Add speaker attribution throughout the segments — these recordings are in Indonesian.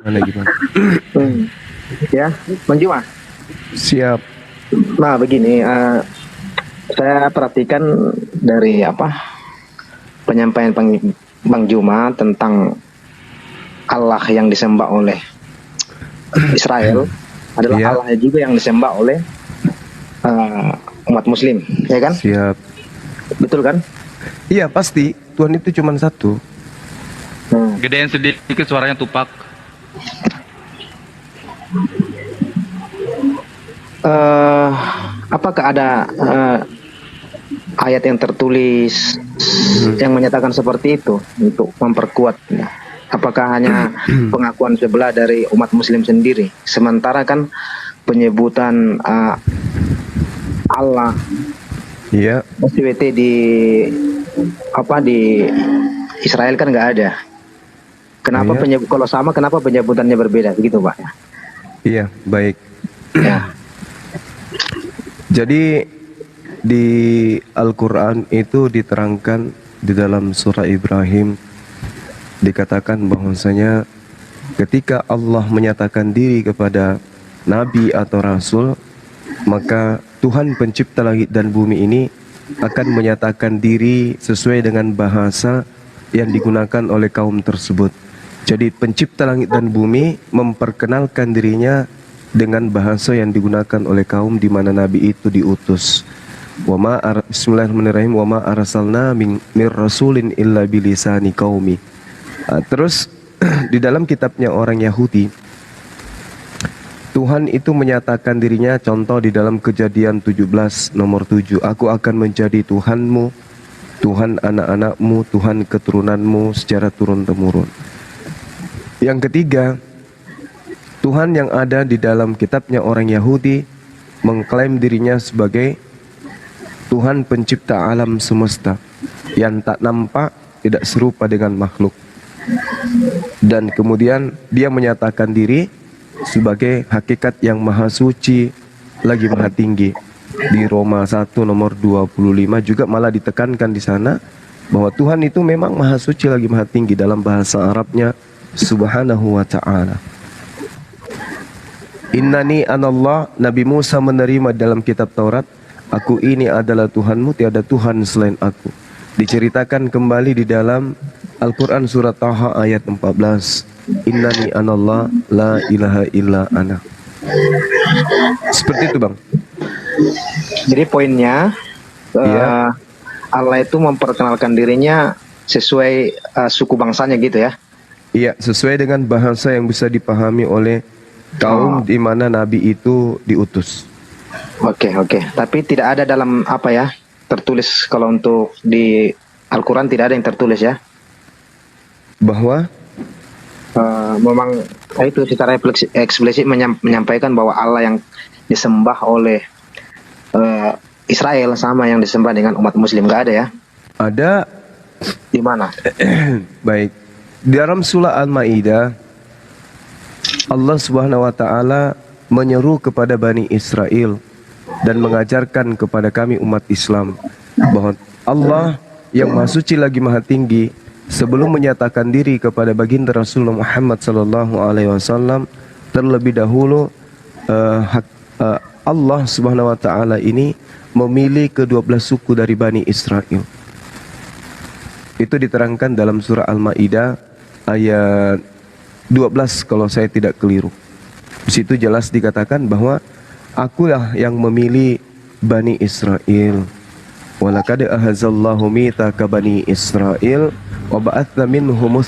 Speaker 1: Gimana gimana?
Speaker 2: Hmm. Ya, Bang Juma.
Speaker 1: Siap.
Speaker 2: Nah, begini, saya perhatikan dari penyampaian Bang Juma tentang Allah yang disembah oleh Israel adalah
Speaker 1: Iya,
Speaker 2: Allah juga yang disembah oleh uh, umat Muslim, ya kan?
Speaker 1: siap.
Speaker 2: Betul kan?
Speaker 1: Iya, pasti Tuhan itu cuma satu.
Speaker 2: Hmm.
Speaker 3: Gedein sedikit suaranya Tupak.
Speaker 2: Uh, apakah ada ayat yang tertulis yang menyatakan seperti itu untuk memperkuat? Apakah hanya pengakuan sebelah dari umat Muslim sendiri? Sementara kan penyebutan Allah
Speaker 1: Iya,
Speaker 2: SWT di Israel kan nggak ada. Kenapa
Speaker 1: iya,
Speaker 2: kalau sama kenapa penyebutannya berbeda begitu Pak?
Speaker 1: iya, baik.
Speaker 2: Ya.
Speaker 1: Jadi di Al-Quran itu diterangkan di dalam surah Ibrahim dikatakan bahwasanya ketika Allah menyatakan diri kepada nabi atau rasul, maka Tuhan pencipta langit dan bumi ini akan menyatakan diri sesuai dengan bahasa yang digunakan oleh kaum tersebut. Jadi pencipta langit dan bumi memperkenalkan dirinya dengan bahasa yang digunakan oleh kaum di mana nabi itu diutus. Bismillahirrahmanirrahim. Wa ma arsalna min rasulin illa bilisani qaumi. Terus di dalam kitabnya orang Yahudi, Tuhan itu menyatakan dirinya, contoh di dalam Kejadian 17 nomor 7, aku akan menjadi Tuhanmu, Tuhan anak-anakmu, Tuhan keturunanmu secara turun-temurun. Yang ketiga, Tuhan yang ada di dalam kitabnya orang Yahudi mengklaim dirinya sebagai Tuhan pencipta alam semesta yang tak nampak, tidak serupa dengan makhluk. Dan kemudian dia menyatakan diri sebagai hakikat yang maha suci lagi maha tinggi. Di Roma 1 nomor 25 juga malah ditekankan di sana bahwa Tuhan itu memang maha suci lagi maha tinggi. Dalam bahasa Arabnya Subhanahu wa ta'ala. Innani anallah, Nabi Musa menerima dalam kitab Taurat, aku ini adalah Tuhanmu, tiada Tuhan selain aku. Diceritakan kembali di dalam Al-Quran surat Taha ayat 14, Innani anallah la ilaha illa ana. Seperti itu Bang.
Speaker 2: Jadi poinnya
Speaker 1: Iya,
Speaker 2: Allah itu memperkenalkan dirinya sesuai suku bangsanya gitu ya.
Speaker 1: iya, sesuai dengan bahasa yang bisa dipahami oleh kaum di mana Nabi itu diutus.
Speaker 2: Oke. Tapi tidak ada dalam tertulis kalau untuk di Al-Quran tidak ada yang tertulis ya.
Speaker 1: Bahwa
Speaker 2: Memang itu secara eksplisit menyampaikan bahwa Allah yang disembah oleh Israel sama yang disembah dengan umat Muslim, nggak ada ya?
Speaker 1: ada,
Speaker 2: Di mana?
Speaker 1: baik, di dalam surah Al-Maidah Allah Subhanahu wa taala menyeru kepada Bani Israel dan mengajarkan kepada kami umat Islam bahwa Allah yang Maha Suci lagi Maha Tinggi sebelum menyatakan diri kepada baginda Rasulullah Muhammad sallallahu alaihi wasallam, terlebih dahulu Allah Subhanahu wa taala ini memilih ke-12 suku dari Bani Israel. Itu diterangkan dalam surah Al-Maidah ayat 12 kalau saya tidak keliru. Di situ jelas dikatakan bahwa akulah yang memilih Bani Israel. Walaqad ahazallahu mitsaqa Bani Israel wa ba'atsna minhum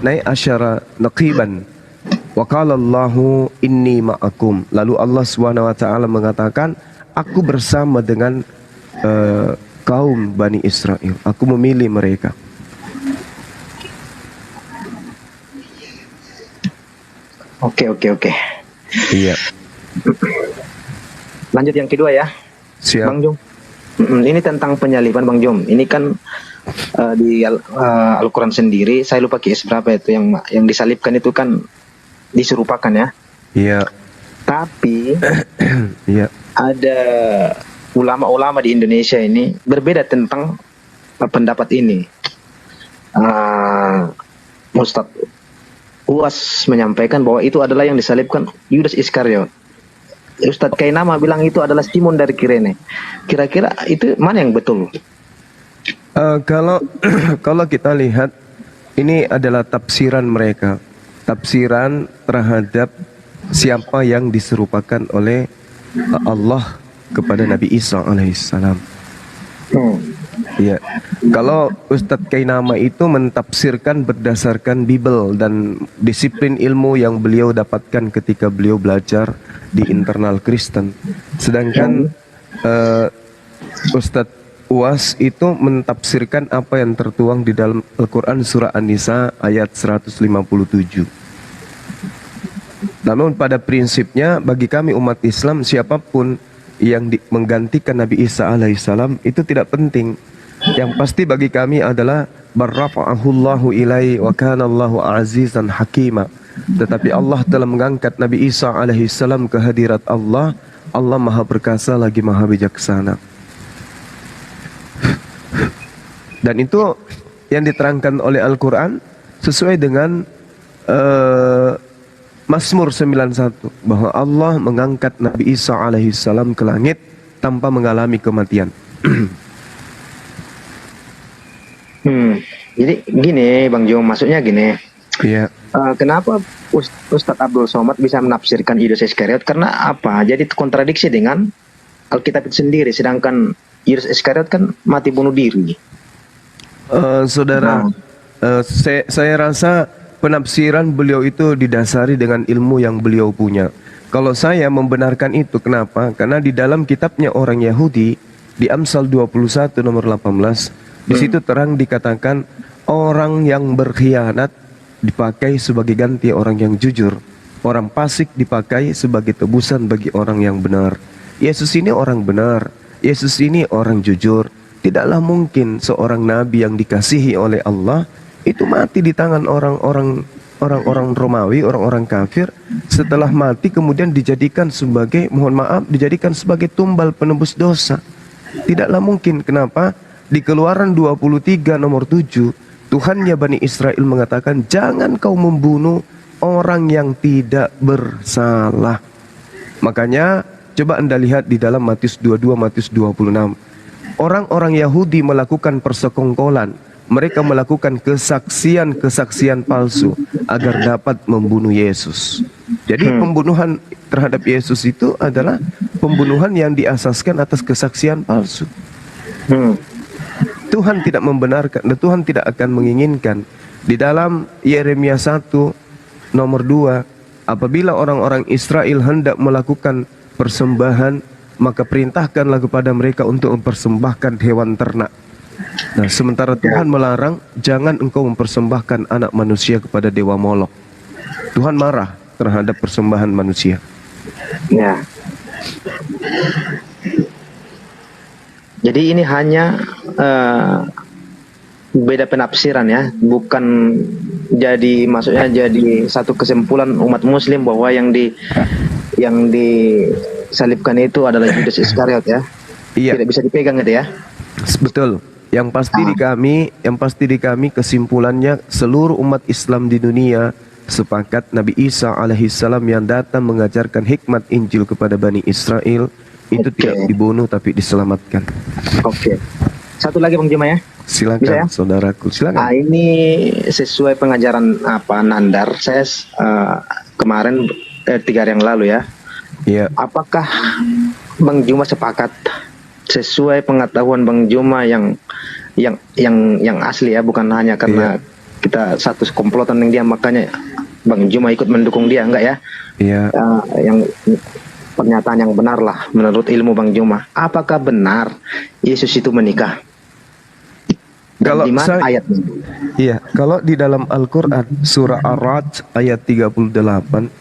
Speaker 1: nai asyara naqiban wa qala Allahu inni ma'akum. Lalu Allah Subhanahu wa taala mengatakan, aku bersama dengan kaum Bani Israel. Aku memilih mereka.
Speaker 2: Oke.
Speaker 1: Iya.
Speaker 2: Lanjut yang kedua ya,
Speaker 1: Siap.
Speaker 2: Bang Jum. Ini tentang penyaliban Bang Jum. Ini kan di Al-Quran sendiri, saya lupa QS berapa itu yang disalibkan itu kan diserupakan ya.
Speaker 1: Iya.
Speaker 2: Tapi
Speaker 1: Iya.
Speaker 2: ada ulama-ulama di Indonesia ini berbeda tentang pendapat ini. Ustadz UAS menyampaikan bahwa itu adalah yang disalibkan Yudas Iskariot. Ustadz Kainama bilang itu adalah Simon dari Kirene. Kira-kira itu mana yang betul?
Speaker 1: Kalau kalau kita lihat, ini adalah tafsiran mereka, tafsiran terhadap siapa yang diserupakan oleh Allah kepada Nabi Isa alaihissalam. Ya, kalau Ustadz Kainama itu mentafsirkan berdasarkan Bible dan disiplin ilmu yang beliau dapatkan ketika beliau belajar di internal Kristen. Sedangkan Ustadz UAS itu mentafsirkan apa yang tertuang di dalam Al-Quran surah An-Nisa ayat 157. Namun pada prinsipnya bagi kami umat Islam, siapapun yang menggantikan Nabi Isa alaihissalam itu tidak penting. Yang pasti bagi kami adalah barrafa'ahullahu ilai wa kana Allahu azizan hakima. Tetapi Allah telah mengangkat Nabi Isa alaihissalam ke hadirat Allah. Allah maha perkasa lagi maha bijaksana. Dan itu yang diterangkan oleh Al-Quran sesuai dengan Mazmur 91, bahwa Allah mengangkat Nabi Isa alaihissalam ke langit tanpa mengalami kematian.
Speaker 2: Jadi gini Bang Jo, maksudnya gini.
Speaker 1: Iya.
Speaker 2: Kenapa Ustadz Abdul Somad bisa menafsirkan Yudas Iskariot? Karena apa? Jadi kontradiksi dengan Alkitab itu sendiri. Sedangkan Yudas Iskariot kan mati bunuh diri.
Speaker 1: Saudara, saya rasa penafsiran beliau itu didasari dengan ilmu yang beliau punya. Kalau saya membenarkan itu, kenapa? Karena di dalam kitabnya orang Yahudi, di Amsal 21 nomor 18, di situ terang dikatakan orang yang berkhianat dipakai sebagai ganti orang yang jujur. Orang fasik dipakai sebagai tebusan bagi orang yang benar. Yesus ini orang benar. Yesus ini orang jujur. Tidaklah mungkin seorang nabi yang dikasihi oleh Allah itu mati di tangan orang-orang Romawi, orang-orang kafir. Setelah mati kemudian dijadikan sebagai, mohon maaf, dijadikan sebagai tumbal penebus dosa. Tidaklah mungkin. Kenapa? Di Keluaran 23 nomor 7, Tuhannya Bani Israel mengatakan, jangan kau membunuh orang yang tidak bersalah. Makanya coba Anda lihat di dalam Matius 22, Matius 26. Orang-orang Yahudi melakukan persekongkolan. Mereka melakukan kesaksian palsu agar dapat membunuh Yesus. Jadi pembunuhan terhadap Yesus itu adalah pembunuhan yang diasaskan atas kesaksian palsu. Tuhan tidak membenarkan dan Tuhan tidak akan menginginkan. Di dalam Yeremia 1 nomor 2, apabila orang-orang Israel hendak melakukan persembahan, maka perintahkanlah kepada mereka untuk mempersembahkan hewan ternak. Nah, sementara Tuhan melarang, jangan engkau mempersembahkan anak manusia kepada dewa Molok. Tuhan marah terhadap persembahan manusia.
Speaker 2: Ya. Jadi ini hanya beda penafsiran ya, bukan jadi maksudnya jadi satu kesimpulan umat Muslim bahwa yang disalibkan itu adalah Yudas Iskariot ya.
Speaker 1: Iya.
Speaker 2: Tidak bisa dipegang gitu ya.
Speaker 1: Betul. Yang pasti di kami kesimpulannya seluruh umat Islam di dunia sepakat Nabi Isa alaihissalam yang datang mengajarkan hikmat Injil kepada Bani Israel itu tidak dibunuh tapi diselamatkan.
Speaker 2: Oke. Satu lagi Bang Juma ya.
Speaker 1: Silakan
Speaker 2: Bisa, ya?
Speaker 1: saudaraku, silakan.
Speaker 2: Ini sesuai pengajaran Nandar. Saya kemarin 3 hari yang lalu ya.
Speaker 1: Iya.
Speaker 2: Apakah Bang Juma sepakat sesuai pengetahuan Bang Juma yang asli ya, bukan hanya karena kita satu komplotan dengan dia makanya Bang Juma ikut mendukung dia, enggak ya?
Speaker 1: Iya.
Speaker 2: Yang pernyataan yang benar lah menurut ilmu Bang Juma. Apakah benar Yesus itu menikah?
Speaker 1: Kalau
Speaker 2: di mana ayatnya?
Speaker 1: Iya, kalau di dalam Al-Qur'an surah Ar-Ra'd ayat 38,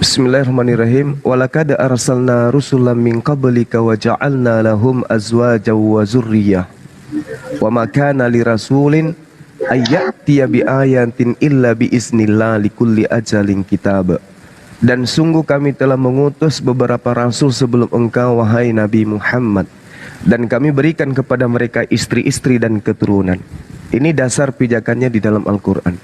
Speaker 1: Bismillahirrahmanirrahim, walaqad arsalna rusulan min qablika wa ja'alna lahum azwajan wa zurriyyah wa ma kana lirasulin ayyatiya bi ayatin illa bi iznillah likulli ajalin kitab. Dan sungguh kami telah mengutus beberapa rasul sebelum engkau wahai Nabi Muhammad, dan kami berikan kepada mereka istri-istri dan keturunan. Ini dasar pijakannya di dalam Al-Quran.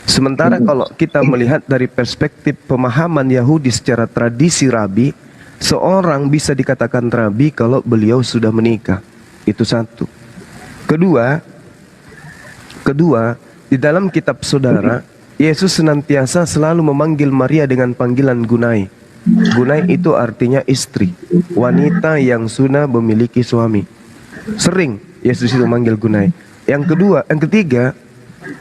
Speaker 1: Sementara kalau kita melihat dari perspektif pemahaman Yahudi secara tradisi rabi, seorang bisa dikatakan rabi kalau beliau sudah menikah. Itu satu. Kedua, di dalam kitab saudara, Yesus senantiasa selalu memanggil Maria dengan panggilan Gunai. Gunai itu artinya istri, wanita yang sudah memiliki suami. Sering Yesus itu manggil Gunai. Yang ketiga,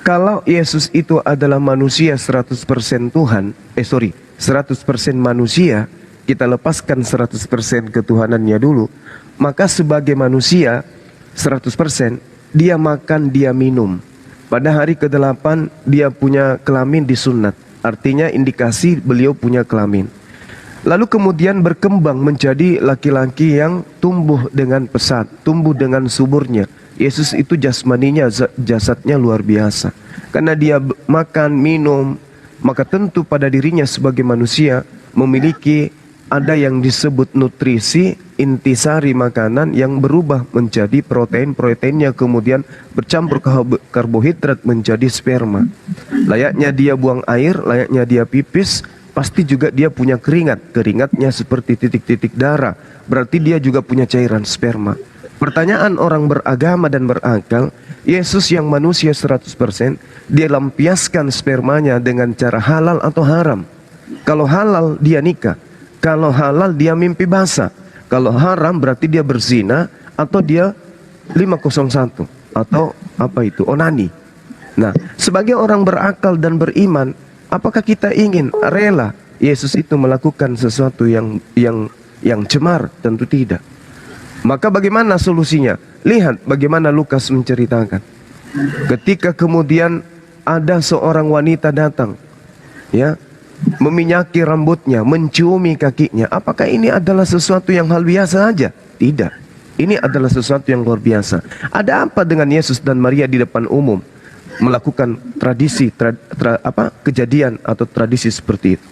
Speaker 1: kalau Yesus itu adalah manusia 100% Tuhan, 100% manusia, kita lepaskan 100% ketuhanannya dulu, maka sebagai manusia 100%, dia makan, dia minum. Pada hari ke-8 dia punya kelamin disunat. Artinya indikasi beliau punya kelamin. Lalu kemudian berkembang menjadi laki-laki yang tumbuh dengan pesat, tumbuh dengan suburnya. Yesus itu jasmaninya, jasadnya luar biasa. Karena dia makan, minum, maka tentu pada dirinya sebagai manusia memiliki ada yang disebut nutrisi, intisari makanan yang berubah menjadi protein, proteinnya kemudian bercampur karbohidrat menjadi sperma. Layaknya dia buang air, layaknya dia pipis, pasti juga dia punya keringat. Keringatnya seperti titik-titik darah, berarti dia juga punya cairan sperma. Pertanyaan orang beragama dan berakal, Yesus yang manusia 100%, dia lampiaskan spermanya dengan cara halal atau haram. Kalau halal dia nikah, kalau halal dia mimpi basah, kalau haram berarti dia berzina atau dia 501 atau apa itu, onani. Nah, sebagai orang berakal dan beriman, apakah kita ingin rela Yesus itu melakukan sesuatu yang cemar? Tentu tidak. Maka bagaimana solusinya? Lihat bagaimana Lukas menceritakan. Ketika kemudian ada seorang wanita datang, ya, meminyaki rambutnya, menciumi kakinya. Apakah ini adalah sesuatu yang hal biasa saja? Tidak. Ini adalah sesuatu yang luar biasa. Ada apa dengan Yesus dan Maria di depan umum melakukan tradisi, kejadian atau tradisi seperti itu?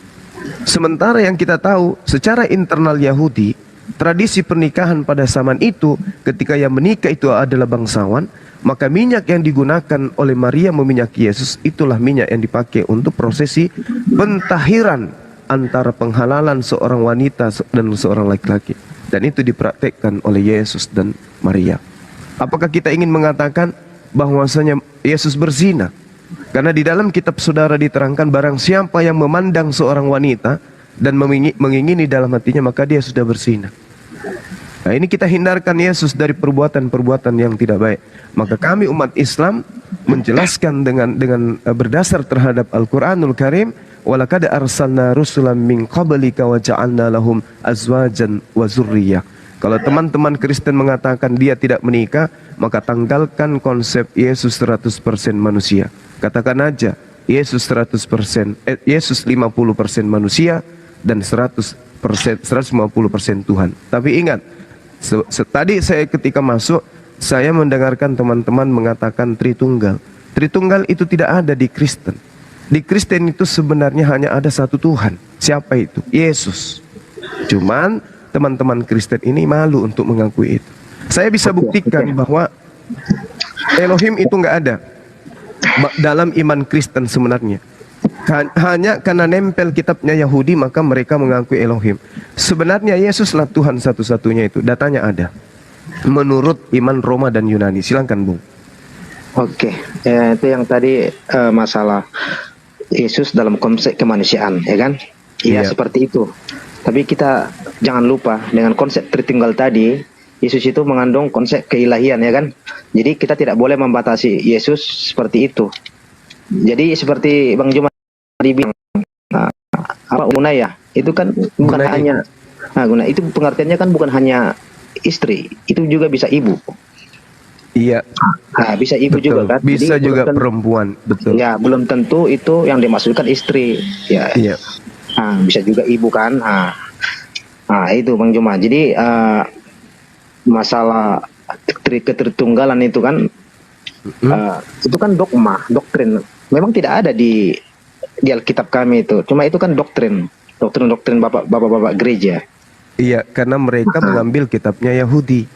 Speaker 1: Sementara yang kita tahu secara internal Yahudi, tradisi pernikahan pada zaman itu, ketika yang menikah itu adalah bangsawan, maka minyak yang digunakan oleh Maria meminyaki Yesus, itulah minyak yang dipakai untuk prosesi pentahiran antara penghalalan seorang wanita dan seorang laki-laki. Dan itu dipraktekkan oleh Yesus dan Maria. Apakah kita ingin mengatakan bahwasanya Yesus berzina? Karena di dalam kitab saudara diterangkan, barang siapa yang memandang seorang wanita dan mengingini dalam hatinya, maka dia sudah berzina. Nah, ini kita hindarkan Yesus dari perbuatan-perbuatan yang tidak baik. Maka kami umat Islam menjelaskan dengan berdasar terhadap Al-Qur'anul Karim, walaqad arsalna rusulan min qablika wa ja'alna lahum azwajan wa dzurriyyah. Kalau teman-teman Kristen mengatakan dia tidak menikah, maka tanggalkan konsep Yesus 100% manusia. Katakan aja Yesus 100%, Yesus 50% manusia dan 100%, 150% Tuhan. Tapi ingat, tadi saya ketika masuk, saya mendengarkan teman-teman mengatakan Tritunggal. Tritunggal itu tidak ada di Kristen. Di Kristen itu sebenarnya hanya ada satu Tuhan. Siapa itu? Yesus. Cuman teman-teman Kristen ini malu untuk mengakui itu. Saya bisa buktikan bahwa Elohim itu nggak ada dalam iman Kristen sebenarnya. Hanya karena nempel kitabnya Yahudi maka mereka mengakui Elohim. Sebenarnya Yesuslah Tuhan satu-satunya itu. Datanya ada. Menurut iman Roma dan Yunani. Silakan Bung.
Speaker 2: Oke, itu yang tadi masalah Yesus dalam konsep kemanusiaan, ya kan? Iya, seperti itu. Tapi kita jangan lupa dengan konsep Tritunggal tadi, Yesus itu mengandung konsep keilahian, ya kan? Jadi kita tidak boleh membatasi Yesus seperti itu. Jadi seperti Bang Juma dibilang, apa guna ya? Itu kan bukan hanya guna. Itu pengertiannya kan bukan hanya istri, itu juga bisa ibu.
Speaker 1: Iya.
Speaker 2: Nah, bisa ibu
Speaker 1: betul.
Speaker 2: juga kan?
Speaker 1: Bisa
Speaker 2: jadi,
Speaker 1: juga perempuan, betul.
Speaker 2: Ya, belum tentu itu yang dimaksudkan istri. Ya.
Speaker 1: Iya.
Speaker 2: Nah, bisa juga ibu kan? Nah, itu Bang Juma. Jadi masalah ketritunggalan itu kan itu kan dogma, doktrin. Memang tidak ada di Alkitab kami itu. Cuma itu kan doktrin bapak-bapak gereja.
Speaker 1: Iya, karena mereka mengambil kitabnya Yahudi.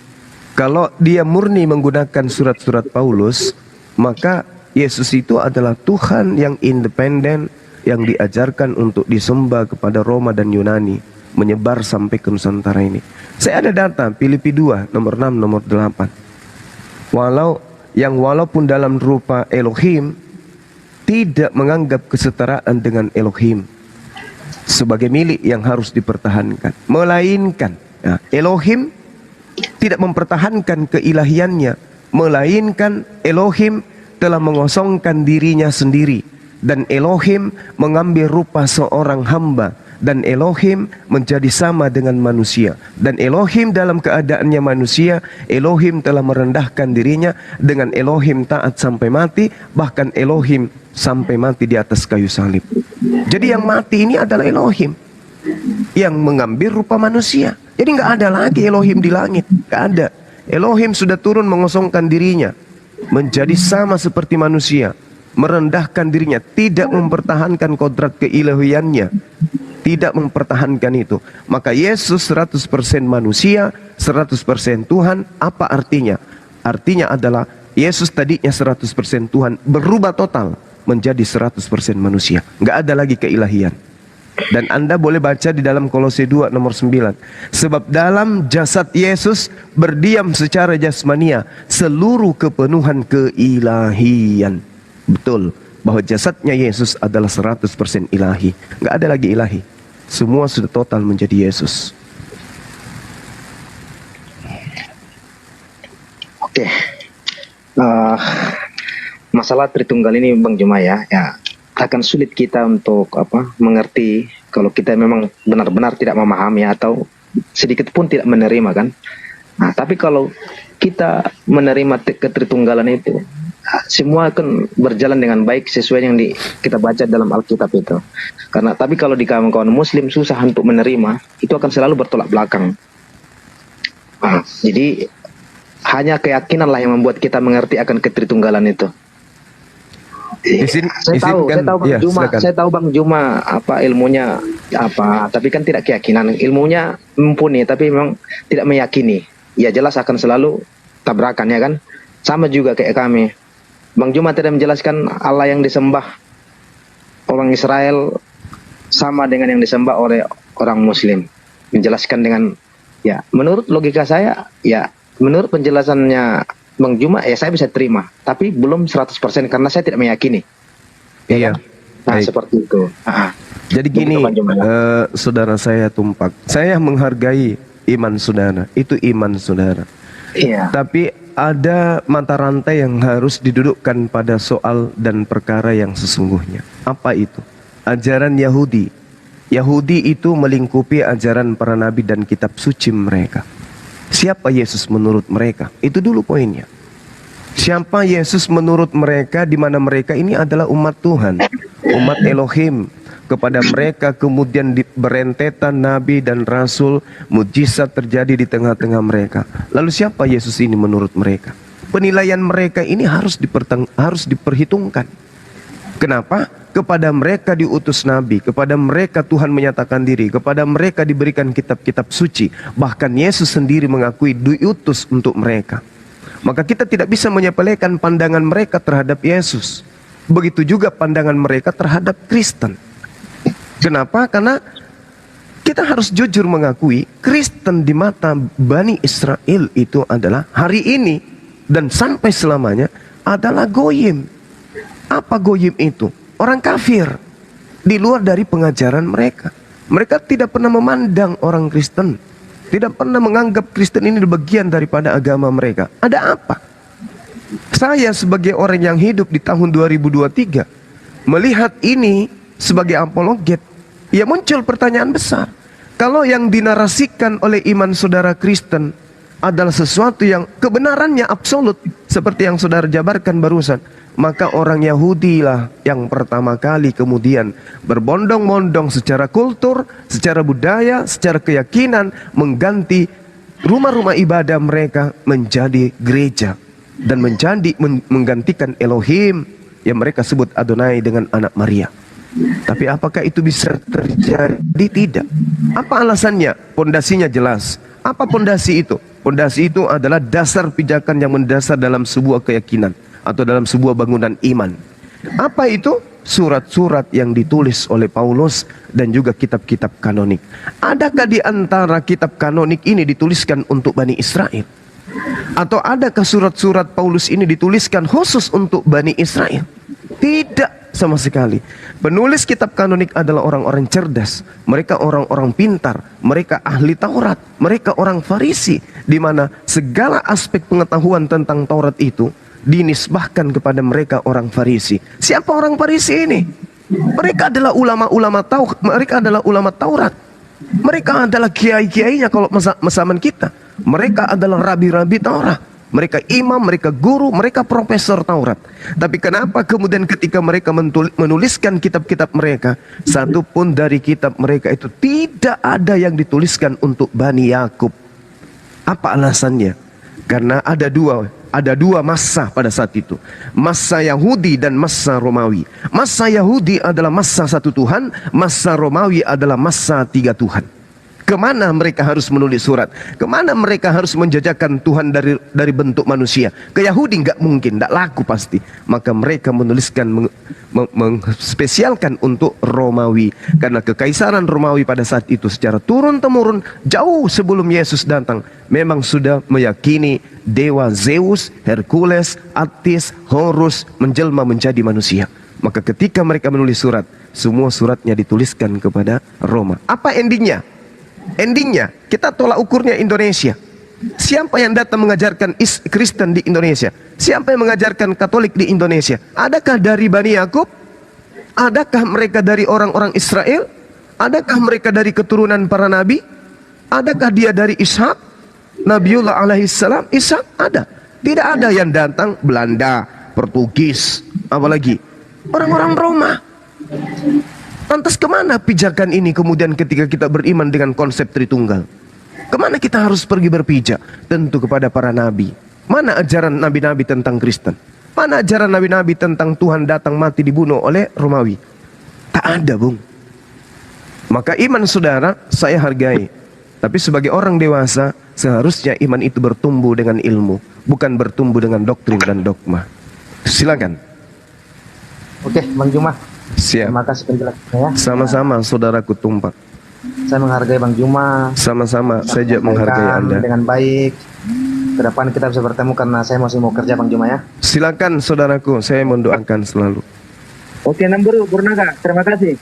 Speaker 1: Kalau dia murni menggunakan surat-surat Paulus, maka Yesus itu adalah Tuhan yang independen, yang diajarkan untuk disembah kepada Roma dan Yunani, menyebar sampai ke Nusantara ini. Saya ada data Filipi 2 nomor 6 nomor 8. Walaupun dalam rupa Elohim tidak menganggap kesetaraan dengan Elohim sebagai milik yang harus dipertahankan, melainkan Elohim tidak mempertahankan keilahiannya, melainkan Elohim telah mengosongkan dirinya sendiri, dan Elohim mengambil rupa seorang hamba, dan Elohim menjadi sama dengan manusia, dan Elohim dalam keadaannya manusia, Elohim telah merendahkan dirinya, dengan Elohim taat sampai mati, bahkan Elohim sampai mati di atas kayu salib. Jadi yang mati ini adalah Elohim yang mengambil rupa manusia. Jadi nggak ada lagi Elohim di langit, nggak ada. Elohim sudah turun mengosongkan dirinya, menjadi sama seperti manusia, merendahkan dirinya, tidak mempertahankan kodrat keilahiannya, tidak mempertahankan itu. Maka Yesus 100% manusia, 100% Tuhan. Apa artinya? Artinya adalah Yesus tadinya 100% Tuhan, berubah total menjadi 100% manusia. Nggak ada lagi keilahian. Dan Anda boleh baca di dalam Kolose 2 nomor 9. Sebab dalam jasad Yesus berdiam secara jasmania seluruh kepenuhan keilahian. Betul bahwa jasadnya Yesus adalah 100% ilahi. Nggak ada lagi ilahi. Semua sudah total menjadi Yesus.
Speaker 2: Oke. Masalah Tritunggal ini Bang Juma ya akan sulit kita untuk mengerti kalau kita memang benar-benar tidak memahami atau sedikit pun tidak menerima kan. Nah, tapi kalau kita menerima ketritunggalan itu, semua akan berjalan dengan baik sesuai yang kita baca dalam Alkitab itu. Tapi kalau di kawan-kawan Muslim susah untuk menerima, itu akan selalu bertolak belakang. Nah, jadi hanya keyakinan lah yang membuat kita mengerti akan ketritunggalan itu. Saya tahu Bang Juma apa ilmunya apa, tapi kan tidak keyakinan. Ilmunya mumpuni tapi memang tidak meyakini. Ya jelas akan selalu tabrakan ya kan. Sama juga kayak kami. Bang Juma tidak menjelaskan Allah yang disembah orang Israel sama dengan yang disembah oleh orang Muslim. Menjelaskan dengan menurut logika saya, menurut penjelasannya Bang Juma saya bisa terima, tapi belum 100% karena saya tidak meyakini.
Speaker 1: Iya.
Speaker 2: Nah, seperti itu.
Speaker 1: Jadi gini, saudara saya Tumpak, saya menghargai iman saudara, itu iman saudara.
Speaker 2: Iya.
Speaker 1: Tapi ada mata rantai yang harus didudukkan pada soal dan perkara yang sesungguhnya. Apa itu? Ajaran Yahudi. Yahudi itu melingkupi ajaran para nabi dan kitab suci mereka. Siapa Yesus menurut mereka? Itu dulu poinnya. Siapa Yesus menurut mereka, di mana mereka ini adalah umat Tuhan, umat Elohim. Kepada mereka kemudian berentetan nabi dan rasul, mujizat terjadi di tengah-tengah mereka. Lalu siapa Yesus ini menurut mereka? Penilaian mereka ini harus diperhitungkan. Kenapa? Kepada mereka diutus nabi, kepada mereka Tuhan menyatakan diri, kepada mereka diberikan kitab-kitab suci. Bahkan Yesus sendiri mengakui diutus untuk mereka. Maka kita tidak bisa menyepelekan pandangan mereka terhadap Yesus. Begitu juga pandangan mereka terhadap Kristen. Kenapa? Karena kita harus jujur mengakui Kristen di mata Bani Israel itu adalah hari ini dan sampai selamanya adalah goyim. Apa goyim itu? Orang kafir, di luar dari pengajaran mereka. Mereka tidak pernah memandang orang Kristen, tidak pernah menganggap Kristen ini bagian daripada agama mereka. Ada apa? Saya sebagai orang yang hidup di tahun 2023 melihat ini sebagai apologet, ya muncul pertanyaan besar. Kalau yang dinarasikan oleh iman saudara Kristen adalah sesuatu yang kebenarannya absolut, seperti yang saudara jabarkan barusan, maka orang Yahudi lah yang pertama kali kemudian berbondong-bondong secara kultur, secara budaya, secara keyakinan mengganti rumah-rumah ibadah mereka menjadi gereja dan menggantikan Elohim yang mereka sebut Adonai dengan anak Maria. Tapi apakah itu bisa terjadi? Tidak. Apa alasannya? Pondasinya jelas. Apa pondasi itu? Pondasi itu adalah dasar pijakan yang mendasar dalam sebuah keyakinan. atau dalam sebuah bangunan iman. Apa itu? Surat-surat yang ditulis oleh Paulus dan juga kitab-kitab kanonik. Adakah di antara kitab kanonik ini dituliskan untuk Bani Israel? Atau adakah surat-surat Paulus ini dituliskan khusus untuk Bani Israel? Tidak sama sekali. Penulis kitab kanonik adalah orang-orang cerdas. Mereka orang-orang pintar. Mereka ahli Taurat. Mereka orang Farisi. Di mana segala aspek pengetahuan tentang Taurat itu dinisbahkan kepada mereka orang Farisi. Siapa orang Farisi ini? Mereka adalah mereka adalah ulama Taurat. Mereka adalah kiai-kiainya kalau zaman kita. Mereka adalah rabi-rabi Taurat. Mereka imam, mereka guru, mereka profesor Taurat. Tapi kenapa kemudian ketika mereka menuliskan kitab-kitab mereka, satu pun dari kitab mereka itu tidak ada yang dituliskan untuk Bani Yakub? Apa alasannya? Karena ada dua masa pada saat itu. Masa Yahudi dan masa Romawi. Masa Yahudi adalah masa satu Tuhan. Masa Romawi adalah masa tiga Tuhan. Kemana mereka harus menulis surat? Kemana mereka harus menjajakan Tuhan dari bentuk manusia? Ke Yahudi nggak mungkin, nggak laku pasti. Maka mereka menuliskan, spesialkan untuk Romawi. Karena kekaisaran Romawi pada saat itu secara turun-temurun jauh sebelum Yesus datang memang sudah meyakini dewa Zeus, Hercules, Attis, Horus menjelma menjadi manusia. Maka ketika mereka menulis surat, semua suratnya dituliskan kepada Roma. Apa endingnya? Endingnya kita tolak ukurnya Indonesia. Siapa yang datang mengajarkan Kristen di Indonesia? Siapa yang mengajarkan Katolik di Indonesia? Adakah dari Bani Yakub? Adakah mereka dari orang-orang Israel? Adakah mereka dari keturunan para nabi? Adakah dia dari Ishak? Nabiullah alaihissalam. Ishak ada. Tidak ada yang datang Belanda, Portugis, apalagi orang-orang Roma. Lantas kemana pijakan ini kemudian ketika kita beriman dengan konsep Tritunggal? Kemana kita harus pergi berpijak? Tentu kepada para nabi. Mana ajaran nabi-nabi tentang Kristen? Mana ajaran nabi-nabi tentang Tuhan datang mati dibunuh oleh Romawi? Tak ada, Bung. Maka iman saudara saya hargai. Tapi sebagai orang dewasa seharusnya iman itu bertumbuh dengan ilmu, bukan bertumbuh dengan doktrin dan dogma. Silakan.
Speaker 2: Oke, Bang Juma.
Speaker 1: Siap.
Speaker 2: Terima kasih penjelasannya ya.
Speaker 1: Sama-sama saudaraku Tumpak.
Speaker 2: Saya menghargai Bang Juma.
Speaker 1: Sama-sama, saya juga menghargai Anda.
Speaker 2: Dengan baik. Kedepan kita bisa bertemu karena saya masih mau kerja Bang Juma ya.
Speaker 1: Silakan saudaraku, saya mendoakan selalu.
Speaker 2: Oke, Namburu, Burnaga. Terima kasih.